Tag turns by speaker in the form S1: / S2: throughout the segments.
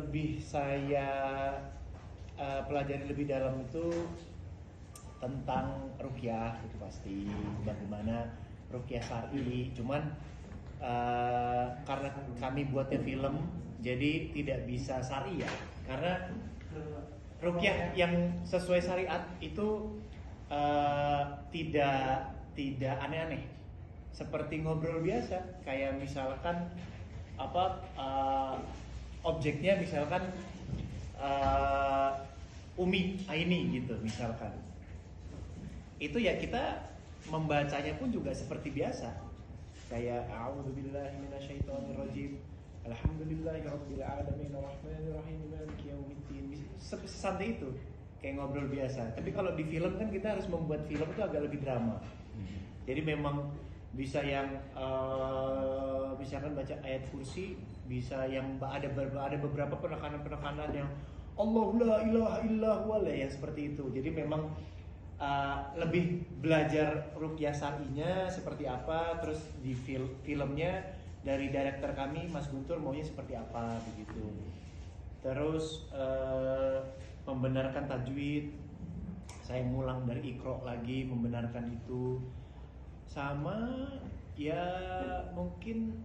S1: lebih saya pelajari lebih dalam itu tentang ruqyah itu pasti, bagaimana ruqyah syar'i. Cuman karena kami buatnya film, jadi tidak bisa syar'i ya. Karena ruqyah yang sesuai syariat itu tidak aneh-aneh. Seperti ngobrol biasa, kayak misalkan objeknya misalkan Umi Aini gitu misalkan. Itu ya kita membacanya pun juga seperti biasa. Kayak a'udzubillahi minasyaitonirrajim. Alhamdulillahirabbil alamin arrahmanir rahim maliki yaumiddin. Sesantai itu, kayak ngobrol biasa. Tapi kalau di film kan kita harus membuat film itu agak lebih drama. Jadi memang bisa yang misalkan baca ayat kursi, bisa yang ada beberapa penekanan-penekanan yang Allah la ilaha illa huwa yang seperti itu. Jadi memang lebih belajar ruqyah syar'inya seperti apa, terus di filmnya dari director kami Mas Guntur maunya seperti apa begitu. Terus membenarkan tajwid, saya ngulang dari Iqra lagi membenarkan itu. Sama ya mungkin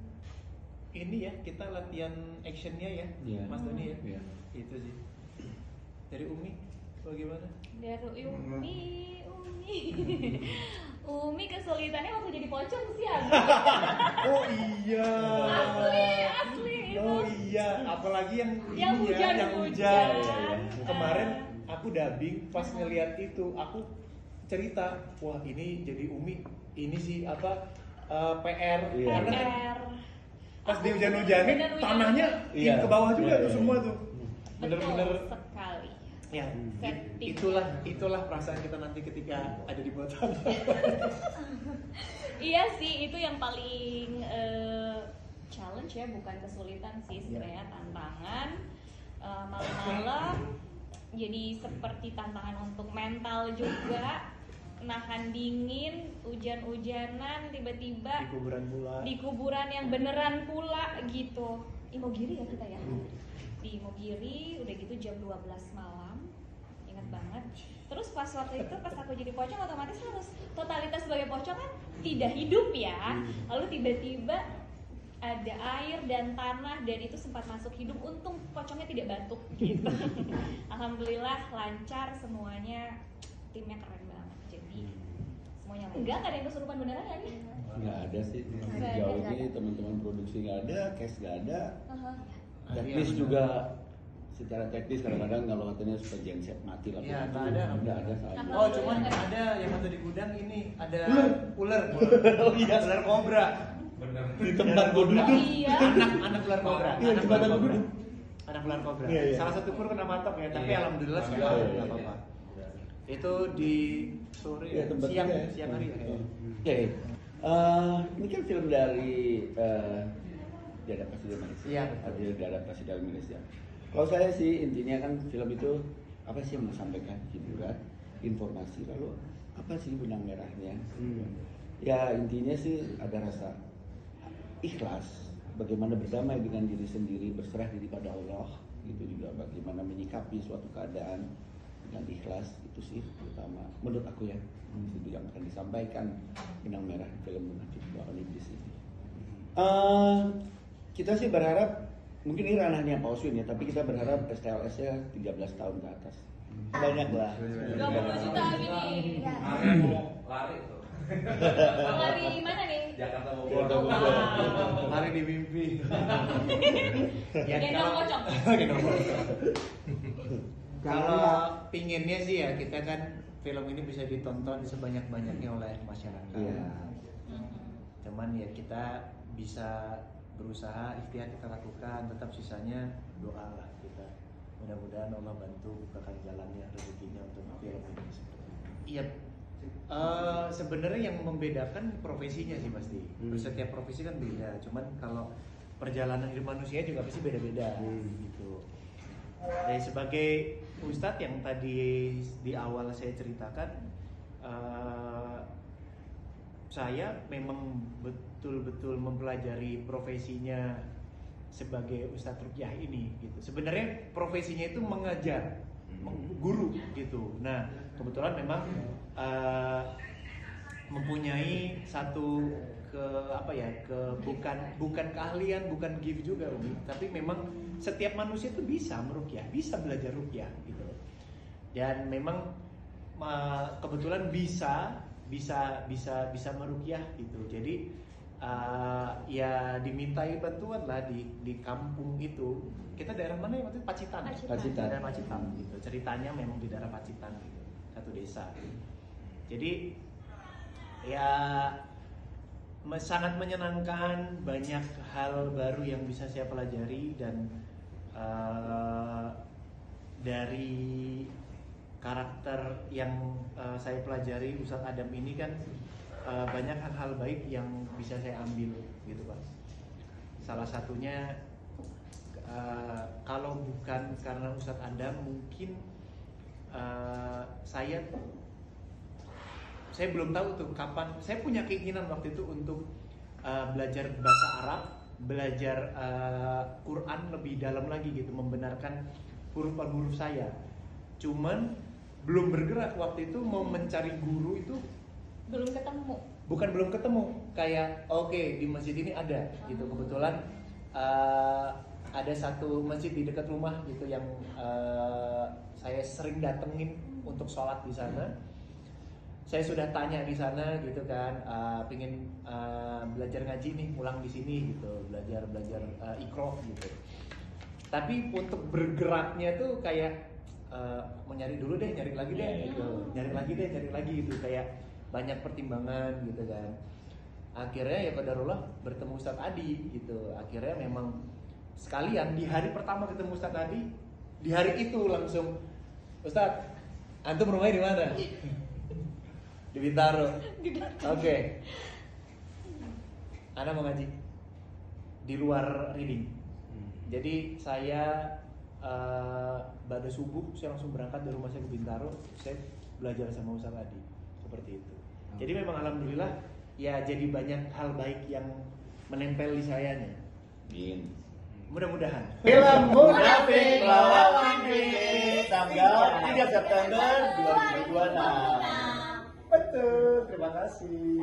S1: ini ya kita latihan actionnya ya, Mas Doni ya. Itu sih. Dari Umi bagaimana?
S2: Dari Umi kesulitannya waktu jadi pocong sih ya.
S1: Oh iya.
S2: Asli itu.
S1: Oh iya, apalagi yang
S2: hujan.
S1: Kemarin aku dubbing pas ngeliat itu, aku cerita, wah ini jadi Umi, ini sih PR. Karena pas di hujan-hujanin tanahnya ke bawah juga tuh semua tuh. Bener-bener
S2: sekali.
S1: Ya, itulah perasaan kita nanti ketika ada di Batam.
S2: Iya sih, itu yang paling challenge ya, bukan kesulitan sih sebenarnya, tantangan malam-malam. Jadi seperti tantangan untuk mental juga, nahan dingin, hujan-hujanan, tiba-tiba di kuburan yang beneran pula gitu. Imogiri ya kita ya. Di Imogiri udah gitu jam 12 malam, ingat banget. Terus pas waktu itu pas aku jadi pocong, otomatis harus totalitas sebagai pocong kan tidak hidup ya. Lalu tiba-tiba ada air dan tanah dan itu sempat masuk hidung, untung pocongnya tidak batuk gitu. Alhamdulillah lancar semuanya, timnya keren banget. Jadi semuanya enggak ada yang kesurupan beneran kan?
S3: Nggak ada sih, sejauh ini teman-teman produksi nggak ada, cast nggak ada. Teknis juga, secara teknis kadang-kadang kalau katanya suka genset mati lah.
S1: Iya, nggak ada.
S3: Saya.
S1: Oh, cuman ada yang waktu di gudang ini ada ular. Oh iya, ular kobra.
S3: Benar. Di tempat gue duduk.
S2: Iya.
S1: Anak ular kobra.
S3: Iya, di tempat gue duduk.
S1: Anak ular kobra.
S3: Iya.
S1: Salah satu pur kena matok ya, tapi alhamdulillah sekarang nggak apa-apa. Itu di sore, siang hari ya kayaknya.
S3: Oke. Ini kan film dari diadaptasi dari Malaysia.
S1: Iya.
S3: Diadaptasi dari Malaysia. Kalau saya sih intinya kan film itu apa sih yang mau sampaikan, hiburan, informasi, lalu apa sih benang merahnya? Ya intinya sih ada rasa ikhlas, bagaimana berdamai dengan diri sendiri, berserah diri pada Allah, gitu juga bagaimana menyikapi suatu keadaan dengan ikhlas, itu sih terutama menurut aku ya. Itu yang akan disampaikan benang merah film Lawan Iblis ini. Kita sih berharap, mungkin ini ranahnya Pak Oswin ya, tapi kita berharap STLS-nya 13 tahun ke atas. Banyak lah.
S2: 20 juta ini.
S4: Lari tuh.
S2: Lari mana nih?
S4: Jakarta mau
S1: Lari di mimpi.
S2: Gendong pocong.
S1: Kalau pinginnya sih ya kita kan film ini bisa ditonton sebanyak-banyaknya oleh masyarakat. Cuman ya kita bisa berusaha, ikhtiar kita lakukan, tetap sisanya doa lah kita. Mudah-mudahan Allah bantu bukakan jalannya, rezekinya untuk film ini. Iya. Sebenarnya yang membedakan profesinya sih pasti. Setiap profesi kan beda. Cuman kalau perjalanan hidup manusia juga pasti beda-beda gitu. Dari sebagai ustadz yang tadi di awal saya ceritakan, saya memang betul-betul mempelajari profesinya sebagai Ustadz Ruqyah ini gitu. Sebenarnya profesinya itu mengajar, guru gitu. Nah kebetulan memang mempunyai satu bukan keahlian, bukan gift juga Umi, tapi memang setiap manusia itu bisa meruqyah, bisa belajar ruqyah gitu. Dan memang kebetulan bisa meruqyah gitu. Jadi ya dimintai bantuan lah di kampung itu. Kita daerah mana ya waktu itu? Pacitan. Daerah Pacitan gitu. Ceritanya memang di daerah Pacitan gitu, satu desa. Jadi ya sangat menyenangkan, banyak hal baru yang bisa saya pelajari dan dari karakter yang saya pelajari Ustadz Adam ini kan banyak hal-hal baik yang bisa saya ambil gitu Pak. Salah satunya kalau bukan karena Ustadz Adam mungkin saya belum tahu tuh kapan. Saya punya keinginan waktu itu untuk belajar bahasa Arab, belajar Quran lebih dalam lagi gitu, membenarkan huruf saya. Cuman belum bergerak waktu itu, mau mencari guru itu
S2: belum ketemu.
S1: Bukan belum ketemu, kayak oke, di masjid ini ada gitu. Kebetulan ada satu masjid di dekat rumah gitu yang saya sering datengin untuk sholat di sana. Saya sudah tanya di sana gitu kan, pengen belajar ngaji nih, pulang di sini gitu, belajar Iqra gitu. Tapi untuk bergeraknya tuh kayak mau nyari dulu deh, nyari lagi deh gitu, nyari lagi gitu, kayak banyak pertimbangan gitu kan. Akhirnya ya qadarullah bertemu Ustadz Adi gitu. Akhirnya memang sekalian di hari pertama ketemu Ustadz Adi, di hari itu langsung, Ustadz, antum rumahnya di mana? Di Bintaro. Oke. Ana mau ngaji di luar reading. Jadi saya pada subuh saya langsung berangkat dari rumah saya ke Bintaro. Saya belajar sama Ustadz Adi seperti itu. Jadi memang alhamdulillah ya, jadi banyak hal baik yang menempel di saya nih. Mudah-mudahan.
S5: Film Munafik lawan Iblis tanggal 3 September 2026. Betul, terima kasih.